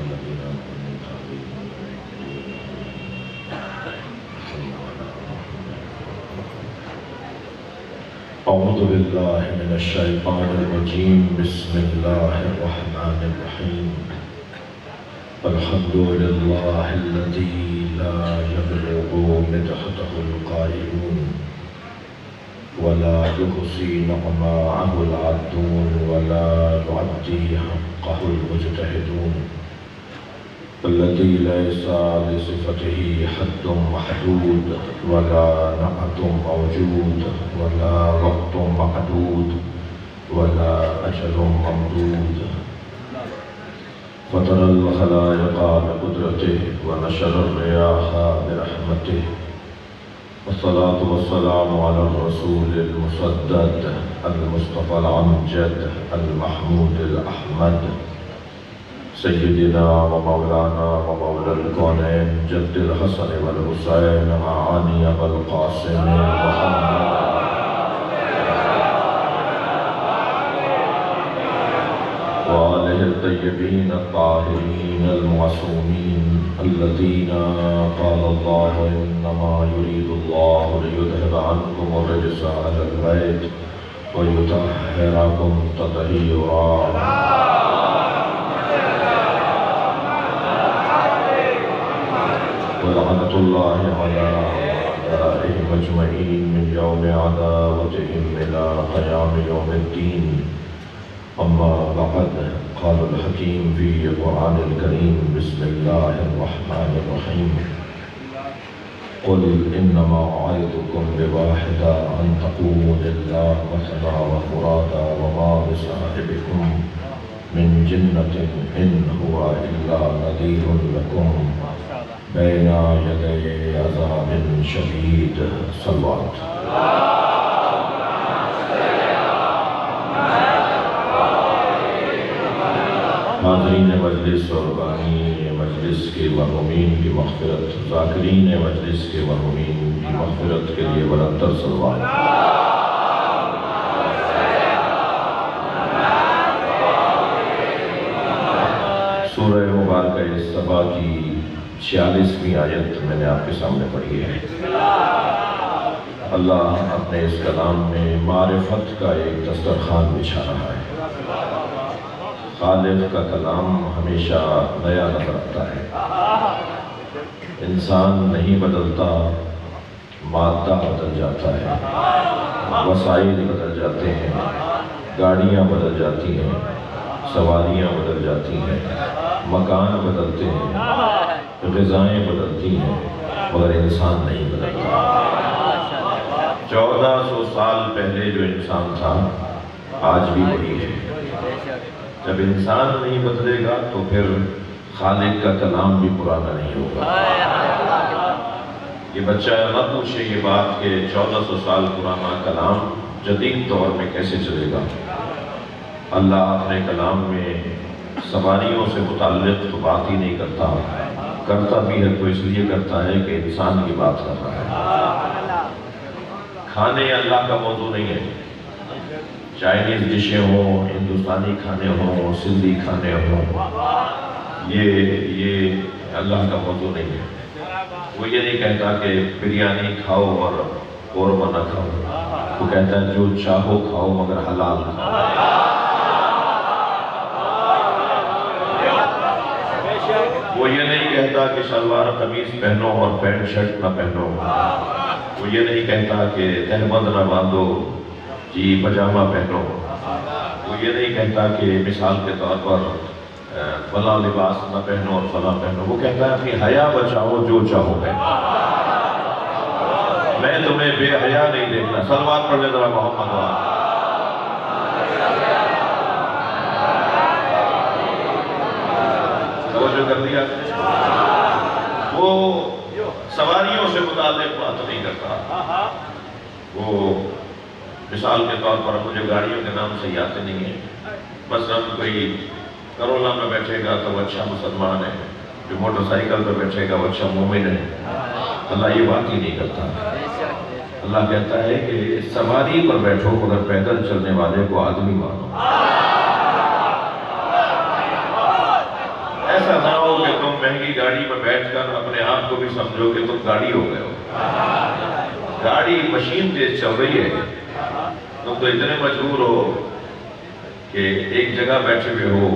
الذين أعوذ بالله من الشيطان الرجيم بسم الله الرحمن الرحيم الحمد لله الذي لا يبلغ مدحته القائلون ولا يحصي نعماءه العدون ولا يعدي حقه المجتهدون الذي ليس لصفته حد محدود ولا نعت موجود ولا وقت معدود ولا أجل ممدود فطر الخلائق بقدرته ونشر الرياح برحمته والصلاة والسلام على الرسول المسدد المصطفى الأمجد المحمود الأحمد سيدنا ومولانا ومولى الكونين جد الحسن والحسين علي والقاسم محمد وآله الطيبين الطاهرين المعصومين الذين قال الله إنما يريد الله ليذهب عنكم الرجس أهل البيت ويطهركم تطهيرا ولعنة الله على أعدائهم أجمعين من يوم عداوتهم إلى قيام يوم الدين أما بعد قال الحكيم في القرآن الكريم بسم الله الرحمن الرحيم قل إنما أعظكم بواحدة أن تقوموا لله مثنى وفرادا وما بصاحبكم من جنة إن هو إلا نذير لكم بين يدي عذاب شديد صلوات حاضرین مجلس اور بانی مجلس کے مرحومین کی مغفرت ذاکرین مجلس کے مرحومین کی مغفرت کے لیے بلندر صلوات سورہ مبارکہ سبا کی 46ویں آیت میں نے آپ کے سامنے پڑھی ہے اللہ اپنے اس کلام میں معرفت کا ایک دسترخوان بچھا رہا ہے خالق کا کلام ہمیشہ نیا نظر آتا ہے انسان نہیں بدلتا مادہ بدل جاتا ہے وسائل بدل جاتے ہیں گاڑیاں بدل جاتی ہیں سواریاں بدل جاتی ہیں مکان بدلتے ہیں غذائیں بدلتی ہیں مگر انسان نہیں بدلتا 1400 سال پہلے جو انسان تھا آج بھی وہی ہے جب انسان نہیں بدلے گا تو پھر خالق کا کلام بھی پرانا نہیں ہوگا یہ بچہ نہ پوچھے یہ بات کہ 1400 سال پرانا کلام جدید دور میں کیسے چلے گا اللہ اپنے کلام میں سواریوں سے متعلق تو بات ہی نہیں کرتا بھی ہے تو اس لیے کرتا ہے کہ انسان کی بات کر رہا ہے کھانے اللہ کا موضوع نہیں ہے چائنیز ڈشیں ہوں ہندوستانی کھانے ہوں سندھی کھانے ہوں یہ اللہ کا موضوع نہیں ہے وہ یہ نہیں کہتا کہ بریانی کھاؤ اور قورمہ نہ کھاؤ وہ کہتا ہے جو چاہو کھاؤ مگر حلال کھاؤ وہ یہ نہیں کہتا کہ شلوار قمیض پہنو اور پینٹ شرٹ نہ پہنو وہ یہ نہیں کہتا کہ تہبند نہ باندھو جی پجامہ پہنو وہ یہ نہیں کہتا کہ مثال کے طور پر فلاں لباس نہ پہنو اور فلاں پہنو وہ کہتا ہے اپنی حیا بچاؤ جو چاہو پہنو میں تمہیں بے حیا نہیں دیکھنا صلوات پڑھ لے ذرا محمد توجہ کر دیا وہ سواریوں سے متعلق بات نہیں کرتا وہ مثال کے طور پر مجھے گاڑیوں کے نام سے یاد نہیں ہے مثلا کوئی کرولا میں بیٹھے گا تو وہ اچھا مسلمان ہے جو موٹر سائیکل پر بیٹھے گا وہ اچھا مومن ہے اللہ یہ بات ہی نہیں کرتا اللہ کہتا ہے کہ سواری پر بیٹھو مگر پیدل چلنے والے کو آدمی مانو ایسا نہ بیٹھ کر اپنے آپ کو بھی سمجھو کہ تم گاڑی ہو گئے ہو. گاڑی مشین تیز چل رہی ہے، تم تو اتنے مجبور ہو کہ ایک جگہ بیٹھے ہوئے ہو.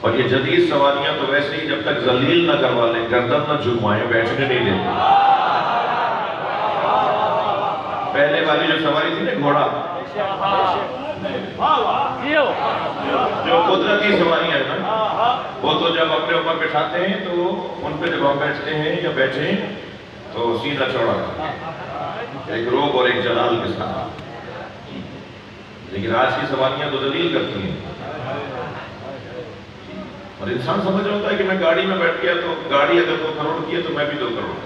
اور یہ جدید سواریاں تو ویسے ہی جب تک ذلیل نہ کروا لیں، گردن نہ جھکوائیں، بیٹھنے نہیں دیتے. پہلے والی جو سواری تھی نا گھوڑا، جو قدرتی سواریاں ہیں نا، وہ تو جب اپنے اوپر بٹھاتے ہیں تو ان پہ جب ہم بیٹھتے ہیں یا بیٹھے ہیں تو سینہ چوڑا کرتے ہیں، ایک روب اور ایک جلال کے ساتھ. لیکن آج کی سواریاں تو ذلیل کرتی ہیں. اور انسان سمجھ رہا ہوتا ہے کہ میں گاڑی میں بیٹھ گیا تو گاڑی اگر 2 کروڑ کی ہے تو میں بھی 2 کروڑ.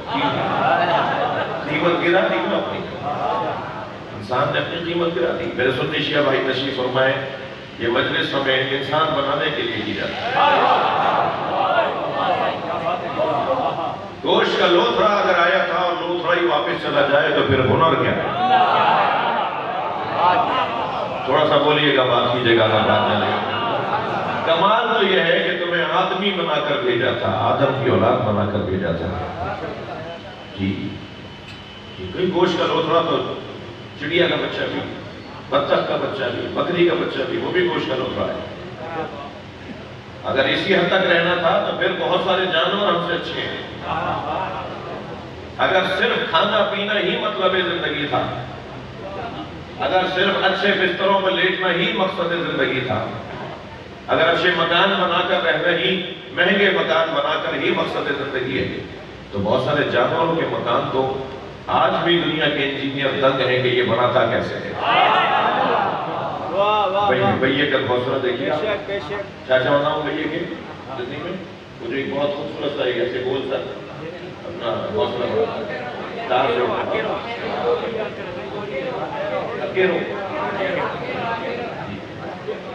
قیمت گرا دی نا اپنی، انسان نے اپنی قیمت گرا دی. میرے سنی شیعہ بھائی تشریف فرمائے، یہ مجلس ہمیں انسان بنانے کے لیے کی جاتی ہے. گوشت کا لوتھڑا اگر آیا تھا اور لوتھڑا ہی واپس چلا جائے تو پھر ہنر کیا ہے؟ تھوڑا سا بولیے گا، بات کیجیے گا، بات نہ لے. کمال تو یہ ہے کہ تمہیں آدمی بنا کر بھیجا تھا، آدم کی اولاد بنا کر بھیجا تھا. جی کوئی گوشت کا لوتھڑا تو چڑیا کا بچہ بھی، بطخ کا بچہ بھی، بکری کا بچہ بھی، وہ بھی گوشت کا لوتھڑا ہے. اگر اسی حد تک رہنا تھا تو پھر بہت سارے جانور ہم سے اچھے ہیں. اگر صرف کھانا پینا ہی مطلب زندگی تھا، اگر صرف اچھے بستروں میں لیٹنا ہی مقصد زندگی تھا، اگر اچھے مکان بنا کر رہنا ہی، مہنگے مکان بنا کر ہی مقصد زندگی ہے، تو بہت سارے جانوروں کے مکان تو آج بھی دنیا کے انجینئر دنگ ہیں کہ یہ بناتا کیسے ہے. بھئیے کا گھونسلہ دیکھیے، چاچا بناؤں بھئیے کے زندگی میں مجھے ایک بہت خوبصورت سا ایسے گول سا اپنا گھونسلہ بناتا ہے. دار جو اکیرو،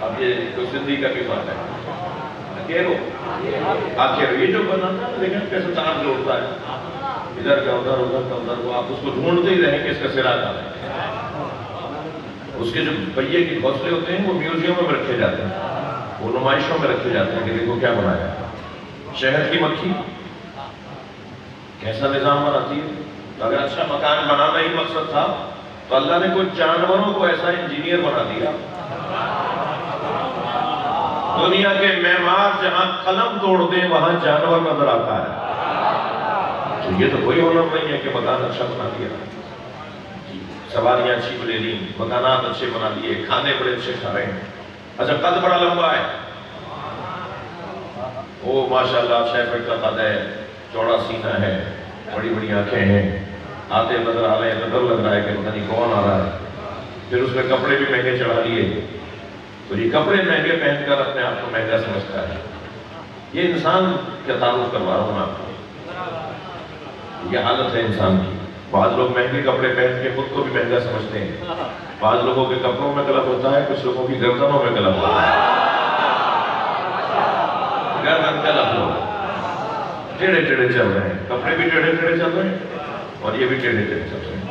اب یہ کوئی سندھی کا بھی بات ہے، اکیرو آخر یہ جو بناتا ہے لیکن کیسے تار جوڑتا ہے، ادھر کا ادھر، ادھر کا ادھر، وہ آپ اس کو ڈھونڈتے ہی رہیں کہ اس کا سرا کہاں ہے. اس کے جو پہیے کے گھونسلے ہوتے ہیں وہ میوزیموں میں رکھے جاتے ہیں، وہ نمائشوں میں رکھے جاتے ہیں کہ دیکھو کیا بنایا ہے. شہد کی مکھی کیسا نظام بناتی ہے. تو اگر اچھا مکان بنانا ہی مقصد تھا تو اللہ نے کچھ جانوروں کو ایسا انجینئر بنا دیا. دنیا کے معمار جہاں قلم توڑ دیں وہاں جانور نظر آتا ہے. تو یہ تو کوئی ہنر نہیں ہے کہ مکان اچھا بنا دیا، سواریاں اچھی لے لی، مکانات اچھے بنا دیے، کھانے بڑے اچھے کھا رہے ہیں. اچھا قد بڑا لمبا ہے، وہ ماشاءاللہ 6 فٹ کا قد ہے، چوڑا سینہ ہے، بڑی بڑی آنکھیں ہیں، آتے نظر آ رہے ہیں تو ڈر لگ رہا ہے کہ پتہ نہیں کون آ رہا ہے. پھر اس میں کپڑے بھی مہنگے چڑھا لیے، تو یہ کپڑے مہنگے پہن کر اپنے آپ کو مہنگا سمجھتا ہے. یہ انسان کا تعارف کروا رہا ہوں میں آپ کو، یہ حالت ہے انسان کی. بعض لوگ مہنگے کپڑے پہن کے خود کو بھی مہنگا سمجھتے ہیں. بعض لوگوں کے کپڑوں میں غلط ہوتا ہے، کچھ لوگوں کی گردنوں میں غلط ہوتا ہے. گردن غلط لوگ ٹیڑھے ٹیڑھے چل رہے ہیں، کپڑے بھی ٹیڑھے ٹیڑھے چل رہے ہیں اور یہ بھی ٹیڑھے ٹیڑھے چل رہے ہیں.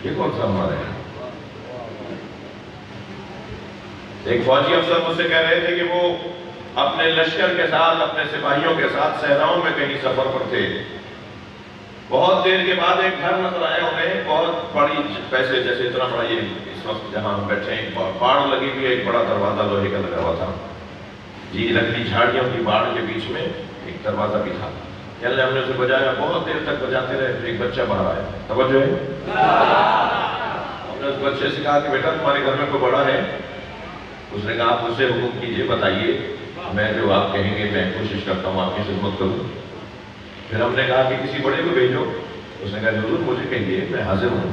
یہ کون سا ہمارا ہے؟ ایک فوجی افسر مجھ سے کہہ رہے تھے کہ وہ اپنے لشکر کے ساتھ، اپنے سپاہیوں کے ساتھ صحراؤں میں کہیں سفر پر تھے. بہت دیر کے بعد ایک گھر نظر آیا انہیں، بہت بڑی، پیسے جیسے اتنا بڑا یہ اس وقت جہاں ہم بیٹھے ہیں، باڑ لگی ہوئی ہے، ایک بڑا دروازہ لوہے کا لگا ہوا تھا. جی لکڑی جھاڑیوں کی باڑ کے بیچ میں ایک دروازہ بھی تھا. یعنی ہم نے اسے بجایا، بہت دیر تک بجاتے رہے. پھر ایک بچہ باہر آیا، توجہ ہے. ہم نے اس بچے سے کہا کہ بیٹا تمہارے گھر میں کوئی بڑا ہے؟ اس نے کہا آپ مجھ سے حکم کیجئے، بتائیے، میں جو آپ کہیں گے میں کوشش کرتا ہوں آپ کی خدمت کروں. پھر ہم نے کہا کہ کسی بڑے کو بھیجو. اس نے کہا حضور مجھے کہیے، میں حاضر ہوں.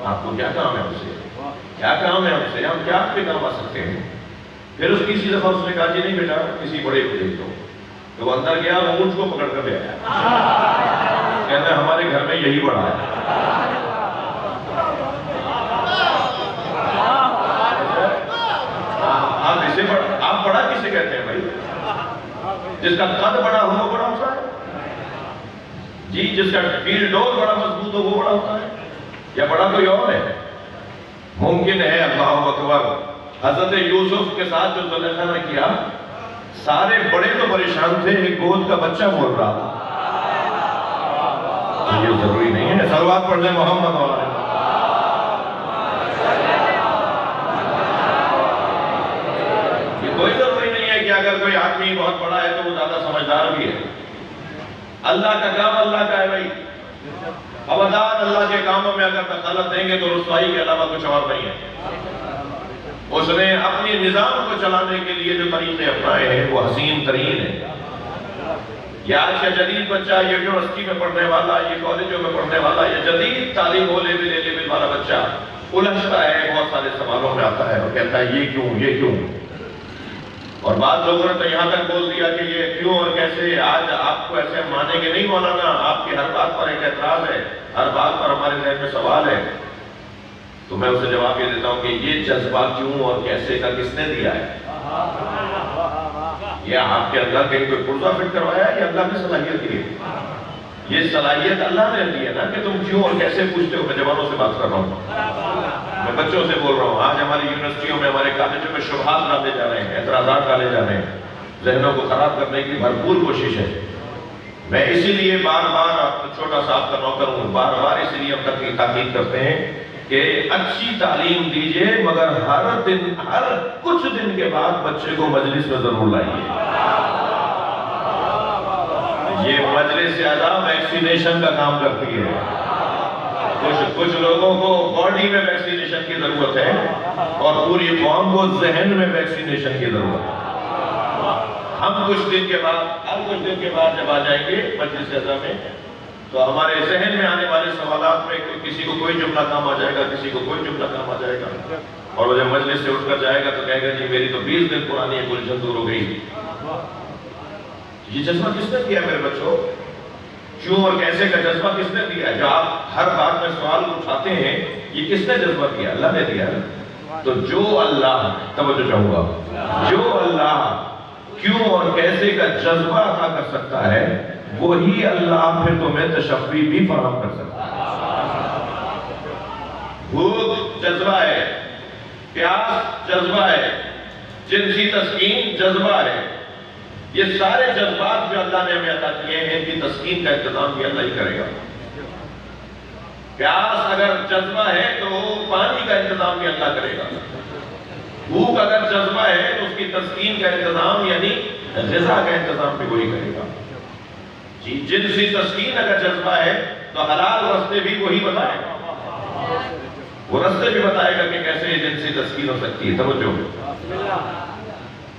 آپ کو کیا کام ہے ہم سے؟ کیا کام ہے ہم سے؟ ہم کیا آپ کے کام آ سکتے ہیں؟ پھر اس کسی دفعہ اس نے کہا جی نہیں بیٹا کسی بڑے کو بھیج دو. تو وہ اندر گیا، وہ اونٹ کو پکڑ کر لے آیا. کہتا ہے ہمارے گھر میں یہی بڑا ہے. آپ بڑا کسے کہتے ہیں بھائی؟ جس کا قد بڑا ہو وہ بڑا ہوتا ہے. جی جس کا فیلڈ ڈور بڑا مضبوط ہو وہ بڑا ہوتا ہے، یا بڑا کوئی اور ہے؟ ممکن ہے. اللہ اکبر. حضرت یوسف کے ساتھ جو زلیخا نے کیا، سارے بڑے تو پریشان تھے، ایک گود کا بچہ بول رہا تھا یہ ضروری نہیں ہے. صلوات پڑھ لیں محمد والے. یہ کوئی ضروری نہیں ہے کہ اگر کوئی آدمی بہت بڑا ہے تو وہ زیادہ سمجھدار بھی ہے. اللہ کا کام اللہ کا ہے بھائی. عبادات اللہ کے کاموں میں اگر دخالت دیں گے تو رسوائی کے علاوہ کچھ اور نہیں ہے. اس نے اپنی نظام کو چلانے کے لیے جو طریقے اپنائے ہیں وہ حسین ترین ہیں. یہ آج کا جدید بچہ یہ یونیورسٹی میں پڑھنے والا, یہ کالجوں میں پڑھنے والا, یہ جدید تعلیم ہو لیول والا بچہ الجھتا ہے, بہت سارے سوالوں میں آتا ہے اور کہتا ہے یہ کیوں. اور بعض لوگوں نے تو یہاں تک بول دیا کہ یہ کیوں اور کیسے. آج آپ کو ایسے مانیں گے نہیں مولانا, آپ کی ہر بات پر ایک اعتراض ہے, ہر بات پر ہمارے ذہن میں سوال ہے. تو میں اسے جواب یہ دیتا ہوں کہ یہ جذبہ کیوں اور کیسے کا کس نے دیا ہے؟ یہ آپ کے اللہ کہیں کوئی پرزہ فٹ کروایا ہے یا اللہ نے صلاحیت دی ہے؟ یہ صلاحیت اللہ نے دی ہے نا کہ تم کیوں اور کیسے پوچھتے ہو. میں جوانوں سے بات کر رہا ہوں, میں بچوں سے بول رہا ہوں. آج ہماری یونیورسٹیوں میں, ہمارے کالجوں میں شبہات ڈالے جا رہے ہیں, اعتراضات ڈالے جا رہے ہیں, ذہنوں کو خراب کرنے کی بھرپور کوشش ہے. میں اسی لیے بار بار چھوٹا سا آپ کا نوکر ہوں, بار بار اسی لیے ہم تک تاکید کرتے ہیں کہ اچھی تعلیم دیجئے مگر ہر کچھ دن کے بعد بچے کو مجلس میں ضرور لائیے. یہ مجلس زیادہ ویکسینیشن کا کام کرتی ہے. کچھ لوگوں کو باڈی میں ویکسینیشن کی ضرورت ہے اور پوری قوم کو ذہن میں ویکسینیشن کی ضرورت ہے. ہم کچھ دن کے بعد جب آ جائیں گے مجلس زیادہ میں تو ہمارے ذہن میں آنے والے سوالات میں کسی کو کوئی جملہ کام آ جائے گا, کسی کو کوئی جملہ کام آ جائے گا, اور وہ جب مجلس سے اٹھ کر جائے گا تو کہے گا جی میری تو 20 دن پرانی الجھن دور ہو گئی. یہ جذبہ کس نے دیا میرے بچوں؟ کیوں اور کیسے کا جذبہ کس نے دیا؟ جو آپ ہر بات میں سوال اٹھاتے ہیں یہ کس نے جذبہ دیا؟ اللہ نے دیا. تو جو اللہ, توجہ چاہوں گا, جو اللہ کیوں اور کیسے کا جذبہ عطا کر سکتا ہے وہی اللہ پھر تمہیں تشفی بھی فراہم کر سکتا ہے. بھوک جذبہ ہے, پیاس جذبہ ہے, جنسی تسکین جذبہ ہے. یہ سارے جذبات جو اللہ نے ہمیں عطا کیے ہیں ان کی تسکین کا انتظام بھی اللہ ہی کرے گا. پیاس اگر جذبہ ہے تو پانی کا انتظام بھی اللہ کرے گا. بھوک اگر جذبہ ہے تو اس کی تسکین کا انتظام یعنی غذا کا انتظام بھی وہی کرے گا. جنسی تسکین اگر جذبہ ہے تو حلال رستے بھی وہی بتائے گا. وہ رستے بھی بتائے گا کہ کیسے یہ جنسی تسکین ہو سکتی ہے. توجہ,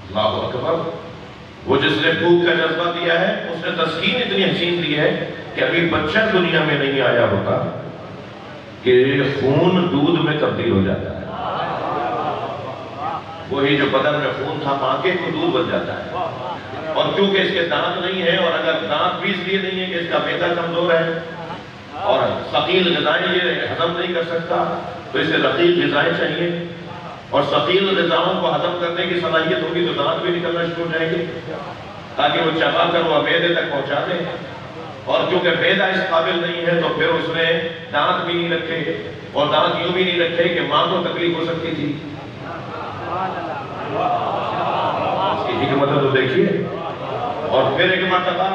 اللہ اکبر. وہ جس نے بھوک کا جذبہ دیا ہے اس نے تسکین اتنی حسین دی ہے کہ ابھی بچہ دنیا میں نہیں آیا ہوتا کہ خون دودھ میں تبدیل ہو جاتا ہے. وہی جو بدن میں خون تھا ماں کے وہ دودھ بن جاتا ہے. اور کیونکہ اس کے دانت نہیں ہے, اور اگر دانت بھی اس لیے نہیں ہے کہ اس کا معدہ کمزور ہے اور ثقیل غذائیں یہ ہضم نہیں کر سکتا تو اسے رقیق غذائیں چاہیے, اور ثقیل غذاؤں کو ہضم کرنے کی صلاحیت ہوگی تو دانت بھی نکلنا شروع ہو جائیں گے تاکہ وہ چبا کر وہ معدے تک پہنچا دیں. اور کیونکہ معدہ اس قابل نہیں ہے تو پھر اس نے دانت بھی نہیں رکھے, اور دانت یوں بھی نہیں رکھے کہ ماں کو تکلیف ہو سکتی تھی. اس کی حکمت تو دیکھیے. اور پھر ایک مرتبہ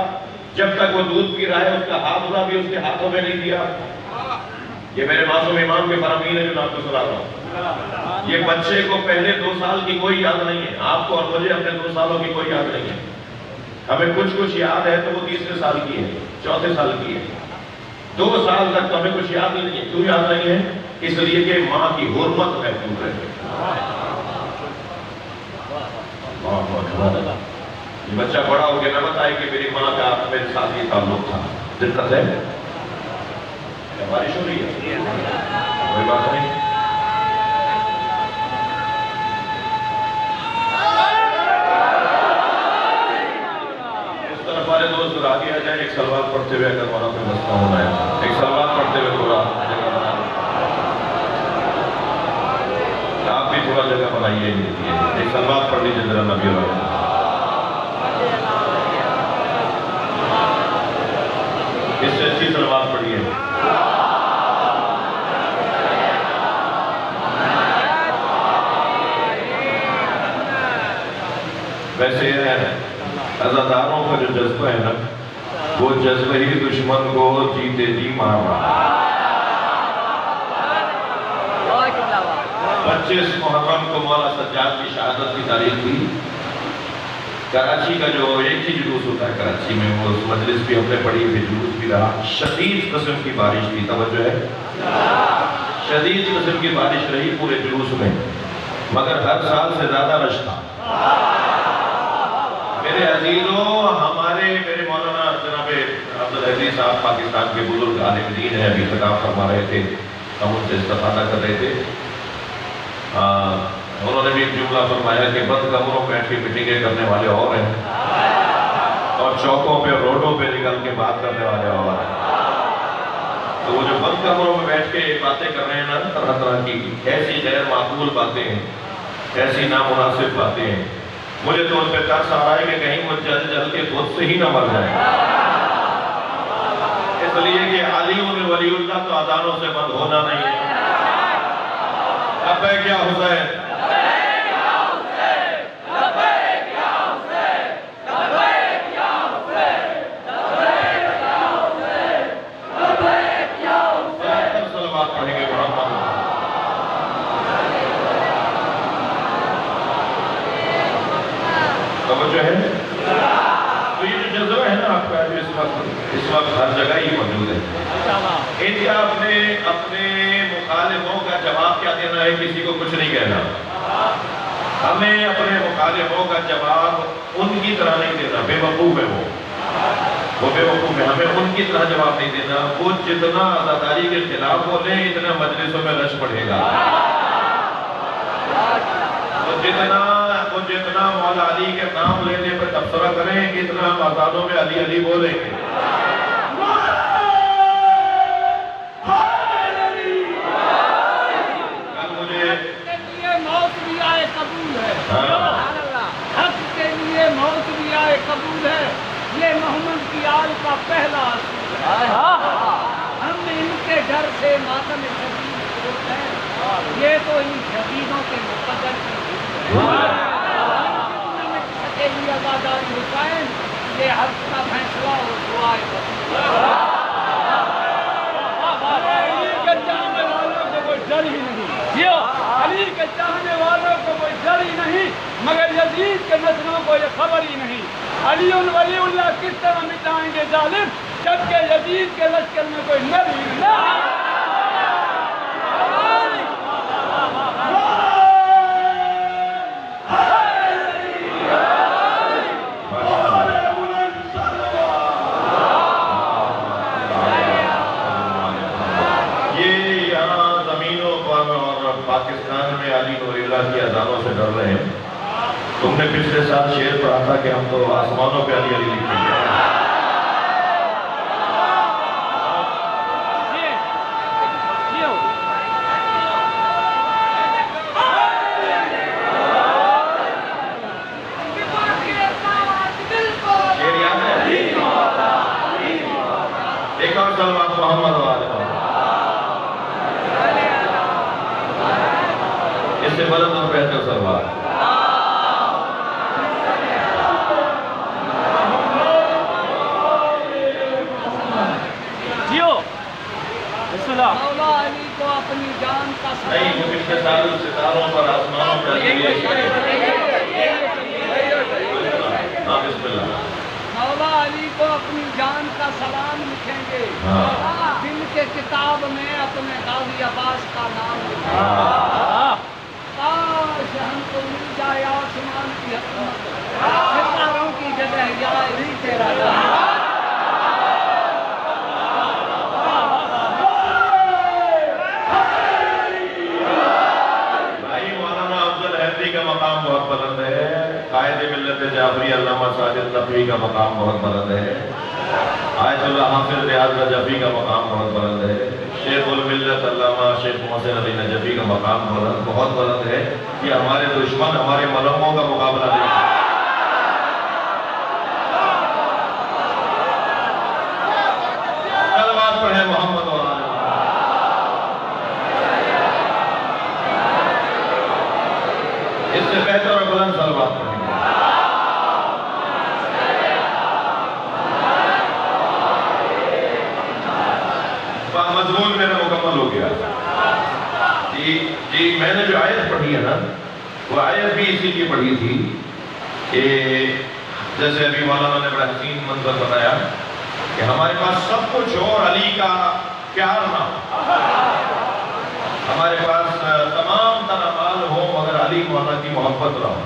جب تک وہ دودھ پی رہا ہے اس کا حافظہ بھی اس کے ہاتھوں میں نہیں دیا. یہ میرے معصوم امام کے فرامین ہے جو میں آپ کو سنا رہا ہوں. یہ بچے کو پہلے 2 سال کی کوئی یاد نہیں ہے, آپ کو اور مجھے اپنے 2 سالوں کی کوئی یاد نہیں ہے. ہمیں کچھ یاد ہے تو وہ 30 سال کی ہے, 4 سال کی ہے. 2 سال تک تو ہمیں کچھ یاد ہی نہیں ہے. کیوں یاد نہیں ہے؟ اس لیے کہ ماں کی حرمت محفوظ رہے. یہ بچہ بڑا ہو کے نہ بتائے کہ میری ماں کا میرے ساتھ یہ تعلق تھا. دقت ہے؟ کیا بارش ہو رہی ہے؟ کوئی بات نہیں. اس طرف والے دوست آگے آ جائیں. ایک سلوات پڑھتے ہوئے اگر وہاں پہ مسئلہ ہونا ہے, ایک سلوات پڑھتے ہوئے تھوڑا جگہ بنا, آپ بھی تھوڑا جگہ بنائیے. ایک سلوات پڑھ لیجیے ذرا نبی اللہ. اس سے اچھی سلوات پڑھیے. ویسے عزاداروں کا جو جذبہ ہے نا وہ جذبہ ہی دشمن کو جیتے جی مار رہا۔ 25 محرم کو مولا سجاد کی شہادت کی تاریخ تھی۔ کراچی کا جو ایک ہی جلوس ہوتا ہے کراچی میں، وہ مجلس بھی ہم نے پڑھی ہوئی، جلوس بھی رہا، شدید قسم کی بارش تھی، توجہ ہے، شدید قسم کی بارش رہی پورے جلوس میں، مگر ہر سال سے زیادہ رش تھا۔ میرے عزیزوں، میرے مولانا جناب عبدالعزیز صاحب پاکستان کے بزرگ عالم دین ہیں، ابھی خطاب فرما رہے تھے، ہم ان سے استفادہ کر رہے تھے۔ انہوں نے بھی ایک جملہ فرمایا کہ بند کمروں میں بیٹھ کے میٹنگیں کرنے والے اور ہیں، اور چوکوں پہ روڈوں پہ نکل کے بات کرنے والے اور ہیں۔ تو وہ جو بند کمروں میں بیٹھ کے باتیں کر رہے ہیں نا، طرح طرح کی ایسی غیر معقول باتیں ہیں، ایسی نامناسب باتیں ہیں، مجھے تو ان پہ ترس آ رہا ہے کہ کہیں وہ جل جل کے خود سے ہی نہ مر جائیں، اس لیے کہ علی ولی اللہ تو اذانوں سے بند ہونا نہیں ہے۔ لبیک یا حسین، توجہ ہے؟ تو یہ جو جذبہ ہے نا آپ کا، جو اس وقت ہر جگہ ہی موجود ہے، ان کا اپنے مخالفوں کا جواب کیا دینا ہے، کسی کو کچھ نہیں کہنا۔ ہمیں اپنے مخالفوں کا جواب ان کی طرح نہیں دینا، بے وقوف ہے وہ بے وقوف ہے، ہمیں ان کی طرح جواب نہیں دینا۔ وہ جتنا عزاداری کے خلاف بولیں اتنا مجلسوں میں رش پڑے گا، وہ جتنا مولا علی کے نام لینے پر تبصرہ کریں اتنا ہم آزادوں میں علی علی بولیں گے۔ کل مجھے موت بھی آئے قبول ہے، حق کے لیے موت بھی آئے قبول ہے، یہ محمد کی آل کا پہلا اصول ہے۔ ہم ان کے ڈر سے ماتم شدید ہوتے ہیں، یہ تو ان شہیدوں کے مقدر کی آزاداری حسین، یہ حق کا فیصلہ اور دعائے علی کے چاہنے والوں کو کوئی ڈر ہی نہیں، علی کے چاہنے والوں کو کوئی ڈر ہی نہیں، مگر یزید کے نسلوں کو یہ خبر ہی نہیں۔ علی ولی اللہ کس طرح مٹائیں گے ظالم، جبکہ یزید کے لشکر میں کوئی نر ہی نہیں۔ پاکستان میں علی ولی اللہ کی اذانوں سے ڈر رہے ہیں۔ تم نے پچھلے سال شعر پڑھا تھا کہ ہم تو آسمانوں پہ علی علی لکھیں گے۔ شعر یاد ہے؟ ایک اور سلوات محمد والے اس سے بلند اور بہتر سلوات۔ مولا علی کو اپنی جان کا نہیں، وہ پچھلے سال ستاروں پر آسمانوں پر ہاں بسم اللہ۔ مولا علی کو اپنی جان کا سلام لکھیں گے، دل کے کتاب میں اپنے غازی عباس کا نام لکھیں گے۔ کاش ہم کو مل جائے آسمان کی حکمت، ستاروں کی جگہ یا علی تیرا نام۔ کا مقام بہت بلند ہے، قائد ملت جعفری علامہ ساجد نقوی کا مقام بہت بلند ہے، آیت اللہ حافظ ریاض نجفی کا مقام بہت بلند ہے، شیخ الملت علامہ شیخ محسن علی نجفی کا مقام بہت بلند ہے۔ کہ ہمارے دشمن ہمارے ملموں کا مقابلہ نہیں ہے۔ صلوات پڑھیں محمد و آل اس سے بہتر اور بلند صلوات پڑھیں۔ گیا. جی میں نے جو آیت پڑھی ہے نا وہ آیت بھی اسی لیے پڑھی تھی کہ جیسے ابھی مولانا نے بڑا حسین منظر بتایا کہ ہمارے پاس سب کچھ ہو اور علی کا پیار نہ ہو. ہمارے پاس تمام تر اعمال ہو مگر علی مولا کی محبت نہ ہو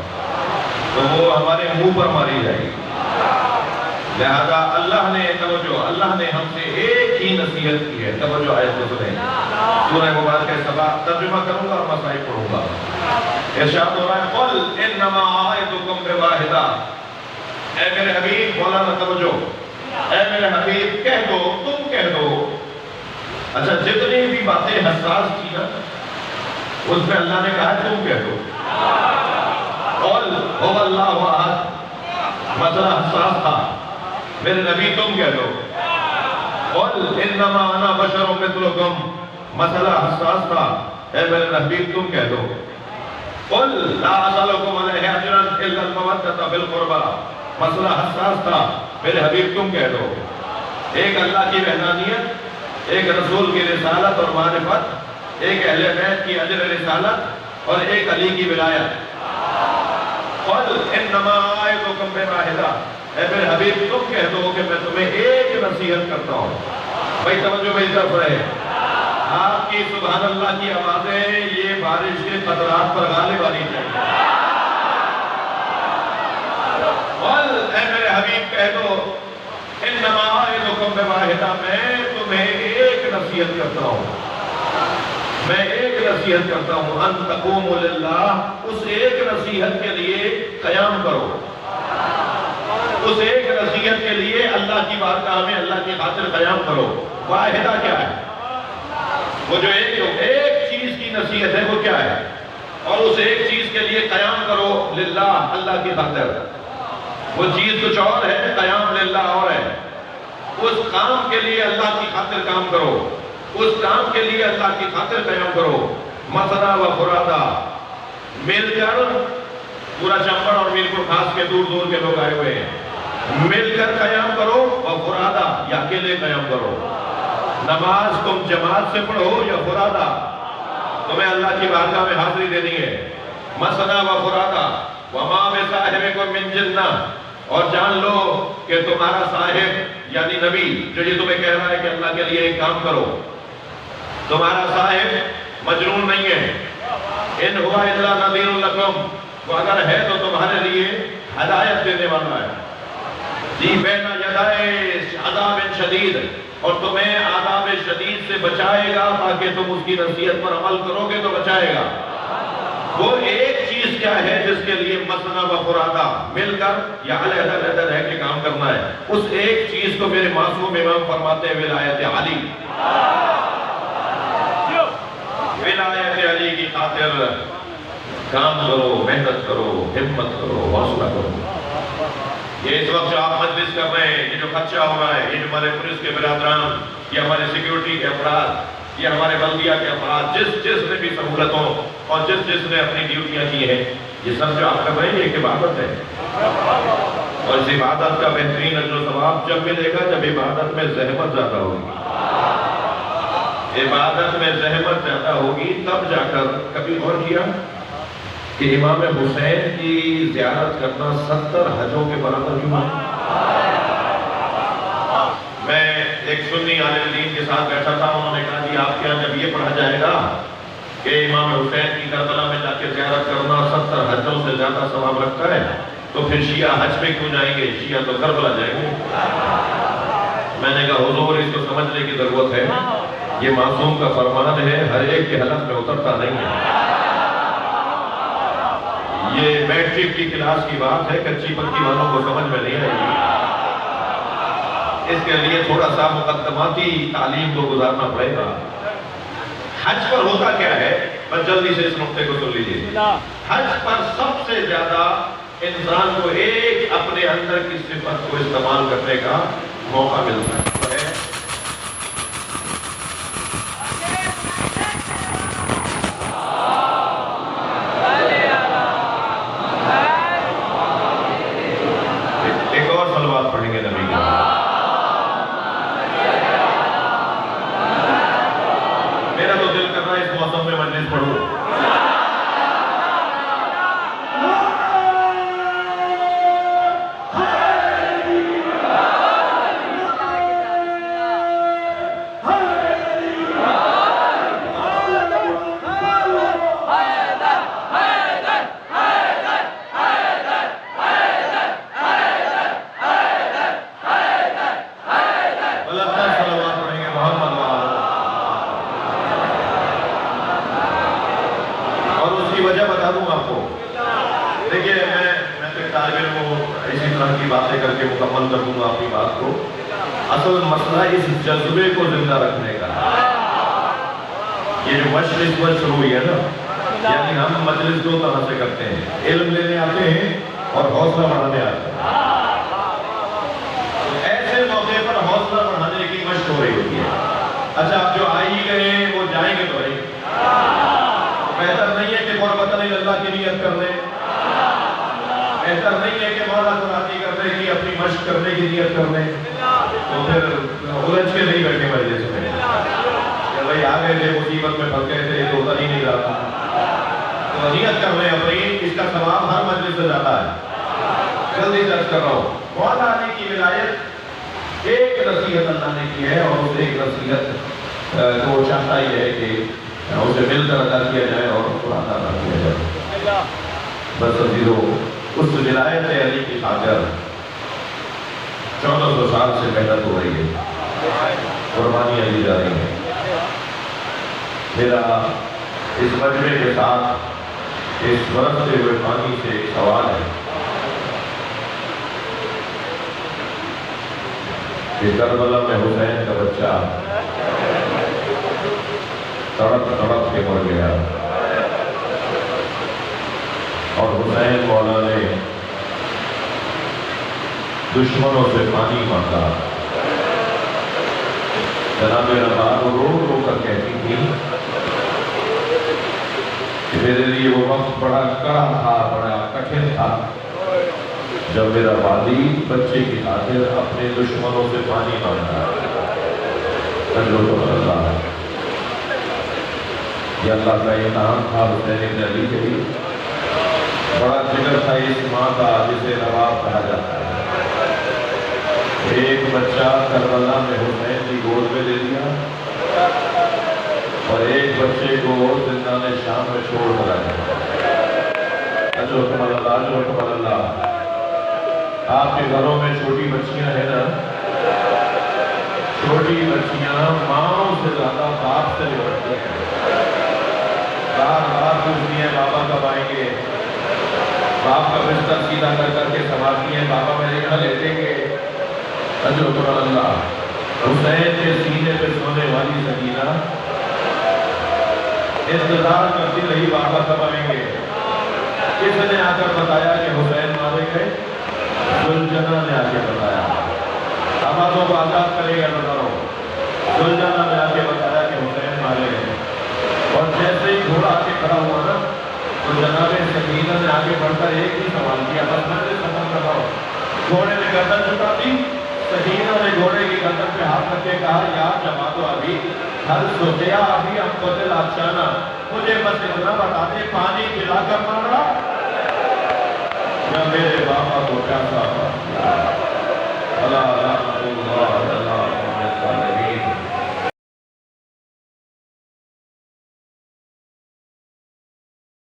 تو وہ ہمارے منہ پر ماری جائے گی. لہذا اللہ نے توجہ اللہ نے ہم سے ایک ہی نصیحت کی ہے. توجہ آیت کو سنیں. سورہ مبارکہ سبا ترجمہ کروں گا اور مسائل پڑھوں گا. ارشاد ہو رہا ہے قل انما اعظکم بواحدہ. اے میرے حبیب مولانا توجہ اے میرے حبیب کہہ دو تم کہہ دو. اچھا جتنی بھی باتیں حساس تھی نا اس میں اللہ نے کہا تم کہہ دو. قل هو اللہ احد مسئلہ حساس تھا میرے نبی تم کہہ دو. قل انما انا بشر مثلکم مسئلہ حساس تھا اے میرے نبی تم کہہ دو. قل لا اسألکم علیہ اجرا الا المودۃ فی القربى مسئلہ حساس تھا میرے حبیب تم کہہ دو. ایک اللہ کی وحدانیت ایک رسول کی رسالت اور معرفت ایک اہل بیت کی اجر رسالت اور ایک علی کی ولایت. قل انما اعظکم بواحدہ اے میرے حبیب تم کہہ دو کہ میں تمہیں ایک نصیحت کرتا ہوں. بھائی توجہ میری طرف رہے. آپ کی سبحان اللہ کی آوازیں یہ بارش کے قطرات پر غالب آنی چاہیے. قل اے میرے حبیب کہہ دو انما اعظکم بواحدہ میں تمہیں ایک نصیحت کرتا ہوں. میں ایک نصیحت کرتا ہوں ان تقوموا للہ. اس ایک نصیحت کے لیے قیام کرو. اس ایک نصیحت کے لیے اللہ کی بارگاہ میں اللہ کی خاطر قیام کرو. واحدہ کیا ہے؟ وہ جو ایک چیز کی نصیحت ہے وہ کیا ہے؟ اور اس ایک چیز کے لیے قیام کرو للہ اللہ کی خاطر. وہ چیز کچھ اور ہے قیام للہ اور ہے. اس کام کے لیے اللہ کی خاطر کام کرو. اس کام کے لیے اللہ کی خاطر قیام کرو. مثلا و فرادہ مل کر پورا چمبڑ اور میرپور خاص کے دور دور کے لوگ آئے ہوئے ہیں. مل کر قیام کرو و فرادہ یا اکیلے قیام کرو. نماز تم جماعت سے پڑھو یا فرادہ تمہیں اللہ کی بارگاہ میں حاضری دینی ہے. مثلا و فرادہ وما بصاحبکم من جنہ اور جان لو کہ تمہارا صاحب یعنی نبی جو یہ تمہیں کہہ رہا ہے کہ اللہ کے لیے ایک کام کرو تمہارا صاحب مجنون نہیں ہے. ان ہوا الا نذیر لکم وہ اگر ہے تو تمہارے لیے ہدایت دینے والا ہے. جی بین یدائے عذاب شدید اور تمہیں عذاب شدید سے بچائے گا تاکہ تم اس کی نصیحت پر عمل کرو گے تو بچائے گا. وہ ایک چیز کیا ہے جس کے لیے مثنا و فرادہ مل کر یا علیحدہ علیحدہ رہ کے کام کرنا ہے. اس ایک چیز کو میرے معصوم امام فرماتے ہیں ولایت علی. ولایت علی کی خاطر کام کرو محنت کرو ہمت کرو حوصلہ کرو. یہ اس وقت جو آپ مجلس کر رہے ہیں یہ جو خدشہ ہو رہا ہے یہ جو ہمارے پولیس کے برادران یہ ہمارے سیکیورٹی کے افراد یہ ہمارے بلدیہ کے افراد جس نے بھی سہولتوں اور جس نے اپنی ڈیوٹیاں کی ہیں یہ سب جو آپ کر رہے ہیں ایک عبادت ہے. اور اس عبادت کا بہترین اجر و ثواب جب ملے گا جب عبادت میں زحمت زیادہ ہوگی. عبادت میں زحمت زیادہ ہوگی تب جا کر کبھی غور کیا کہ امام حسین کی زیارت کرنا 70 حجوں کے برابر کیوں ہے؟ میں ایک سنی عالم دین کے ساتھ بیٹھا تھا انہوں نے کہا جی آپ کے یہاں جب یہ پڑھا جائے گا کہ امام حسین کی کربلا میں جا کے زیارت کرنا 70 حجوں سے زیادہ ثواب رکھتا ہے تو پھر شیعہ حج پہ کیوں جائیں گے شیعہ تو کربلا جائیں گے. میں نے کہا حضور اس کو سمجھنے کی ضرورت ہے یہ معصوم کا فرمان ہے ہر ایک کے حلق میں اترتا نہیں ہے. یہ میٹرک کی کلاس کی بات ہے کچی پکی والوں کو سمجھ میں نہیں آئی. اس کے لیے تھوڑا سا مقدماتی تعلیم کو گزارنا پڑے گا. حج پر ہوتا کیا ہے بس جلدی سے اس نقطے کو سن لیجیے. حج پر سب سے زیادہ انسان کو ایک اپنے اندر کی صفت کو استعمال کرنے کا موقع ملتا ہے. ایک اور صلوات پڑھیں گے نبی کا. میرا تو باتیں کر کے مکمل کر دوں گا اپنی بات کو. اصل مسئلہ اس جذبے کو زندہ رکھنے کا ہے. یہ جو مجلس پر شروع ہوئی ہے نا، یعنی ہم مجلس دو طرح سے کرتے ہیں، علم لینے آتے ہیں اور حوصلہ بڑھانے آتے ہیں. ایسے موقع پر حوصلہ بڑھانے کی مشق ہو رہی ہوتی ہے. اچھا آپ جو آئی گئے وہ جائیں گے تو رہی. بہتر نہیں ہے کہ قربت اللہ کی نیت کر لیں. بہتر نہیں ہے کہ مولا قرآنی کرنے کی اپنی مشق کرنے کی نیت کر لیں تو پھر الجھ کے نہیں بیٹھے مجلس میں کہ بھائی آ گئے تھے مصیبت میں پھنس گئے تھے تو ادھر ہی نہیں رہا. تو نیت کر لیں اپنی، اس کا ثواب ہر مجلس سے جاتا ہے. جلدی درج کر رہا ہوں. مولا علی کی ولایت ایک نصیحت اللہ نے کی ہے اور اس ایک نصیحت کو چاہتا ہی ہے کہ اسے مل کر ادا کیا جائے اور قرآن ادا کیا جائے. بس عزیزو، اس ولایت علی کی خاطر 1400 سال سے محنت ہو رہی ہے، قربانیاں دی جا رہی ہیں. میرا اس مجمع کے ساتھ اس برستے ہوئے پانی سے ایک سوال ہے کہ کربلا میں حسین کا بچہ تڑپ تڑپ کے مر گیا اور حسین مولا نے دشمنوں سے پانی مانگا. جناب رباب رو رو کر کہتی تھی کہ میرے لیے وہ وقت بڑا کڑا تھا، بڑا کٹھن تھا جب میرا والد بچے کی خاطر اپنے دشمنوں سے پانی مانگا. اللہ یہ اللہ کا انعام تھا حسین ابن علی کے لیے. بڑا ذکر تھا اس ماں کا جسے رباب کہا جاتا ہے. ایک بچہ کربلا میں حسین کی گود میں دے دیا اور ایک بچے کو زندان شام میں چھوڑ کر آیا. اجو اکبر اللہ. آپ کے گھروں میں چھوٹی بچیاں ہیں نا، چھوٹی بچیاں ماں سے زیادہ باپ سے لڑتی ہیں. بار بار پوچھتی ہیں بابا کب آئیں گے. باپ کا بستر سیدھا کر کر کے سنبھالتی ہیں، بابا میرے گھر لیٹیں گے. اجو اکبر اللہ. حسین کے سینے پہ سونے والی سکینہ انتظار کرتی رہی بابا کب آئیں گے. کس نے آ کر بتایا کہ حسین مارے گئے؟ سلجھنا نے آ کے بتایا. آبادوں کو آزاد کرے گا بتاؤ. سلجھنا نے آ کے بتایا کہ حسین مارے گئے. اور جیسے ہی گھوڑا آ کے کھڑا ہوا نا تو جناب سکینہ نے آگے بڑھ کر ایک ہی سوال کیا، بس میں نے ختم کر رہا ہوں. گھوڑے نے گردن جھکا دی. سکینہ نے گھوڑے کی گردن پہ ہاتھ رکھ کے کہا یا جما دو ابھی ہر سوچیا ابھی ہم کو دل آشانا، مجھے بس اتنا بتا دے پانی پلا کر مارا یا میرے بابا کو پیاسا. اللہ